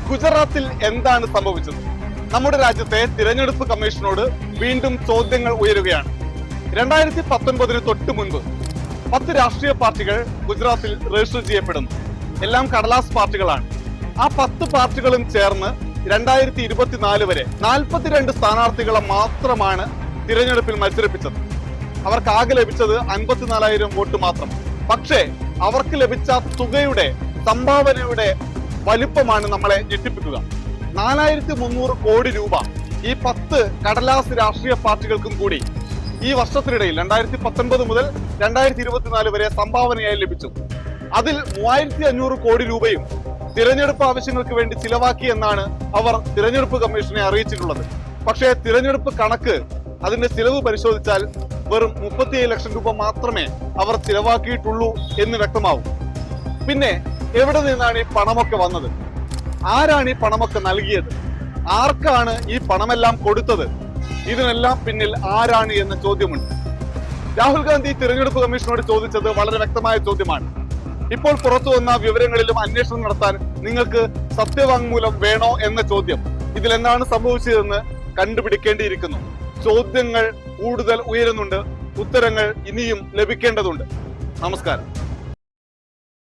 ഗുജറാത്തിൽ എന്താണ് സംഭവിച്ചത്? നമ്മുടെ രാജ്യത്തെ തിരഞ്ഞെടുപ്പ് കമ്മീഷനോട് വീണ്ടും ചോദ്യങ്ങൾ ഉയരുകയാണ്. 2019 തൊട്ട് മുൻപ് 10 രാഷ്ട്രീയ പാർട്ടികൾ ഗുജറാത്തിൽ രജിസ്റ്റർ ചെയ്യപ്പെടുന്നു. എല്ലാം കടലാസ് പാർട്ടികളാണ്. ആ 10 പാർട്ടികളും ചേർന്ന് 2024 വരെ 42 സ്ഥാനാർത്ഥികളെ മാത്രമാണ് തിരഞ്ഞെടുപ്പിൽ മത്സരിപ്പിച്ചത്. അവർക്ക് ആകെ ലഭിച്ചത് 54,000 വോട്ട് മാത്രം. പക്ഷേ അവർക്ക് ലഭിച്ച തുകയുടെ സംഭാവനയുടെ വലിപ്പമാണ് നമ്മളെ ഞെട്ടിപ്പിക്കുക. 4,300 കോടി രൂപ ഈ 10 കടലാസ് രാഷ്ട്രീയ പാർട്ടികൾക്കും കൂടി ഈ വർഷത്തിനിടയിൽ 2019 മുതൽ 2024 വരെ സംഭാവനയായി ലഭിച്ചു. അതിൽ 3,500 കോടി രൂപയും തിരഞ്ഞെടുപ്പ് ആവശ്യങ്ങൾക്ക് വേണ്ടി ചിലവാക്കി എന്നാണ് അവർ തിരഞ്ഞെടുപ്പ് കമ്മീഷനെ അറിയിച്ചിട്ടുള്ളത്. പക്ഷേ തിരഞ്ഞെടുപ്പ് കണക്ക് അതിന്റെ ചിലവ് പരിശോധിച്ചാൽ വെറും 37 ലക്ഷം രൂപ മാത്രമേ അവർ ചിലവാക്കിയിട്ടുള്ളൂ എന്ന് വ്യക്തമാവും. പിന്നെ എവിടെ നിന്നാണ് ഈ പണമൊക്കെ വന്നത്? ആരാണ് ഈ പണമൊക്കെ നൽകിയത്? ആർക്കാണ് ഈ പണമെല്ലാം കൊടുത്തത്? ഇതിനെല്ലാം പിന്നിൽ ആരാണ് എന്ന ചോദ്യമുണ്ട്. രാഹുൽ ഗാന്ധി തിരഞ്ഞെടുപ്പ് കമ്മീഷനോട് ചോദിച്ചത് വളരെ വ്യക്തമായ ചോദ്യമാണ്. ഇപ്പോൾ പുറത്തു വന്ന വിവരങ്ങളിലും അന്വേഷണം നടത്താൻ നിങ്ങൾക്ക് സത്യവാങ്മൂലം വേണോ എന്ന ചോദ്യം. ഇതിലെന്താണ് സംഭവിച്ചതെന്ന് കണ്ടുപിടിക്കേണ്ടിയിരിക്കുന്നു. ചോദ്യങ്ങൾ കൂടുതൽ ഉയരുന്നുണ്ട്, ഉത്തരങ്ങൾ ഇനിയും ലഭിക്കേണ്ടതുണ്ട്. നമസ്കാരം.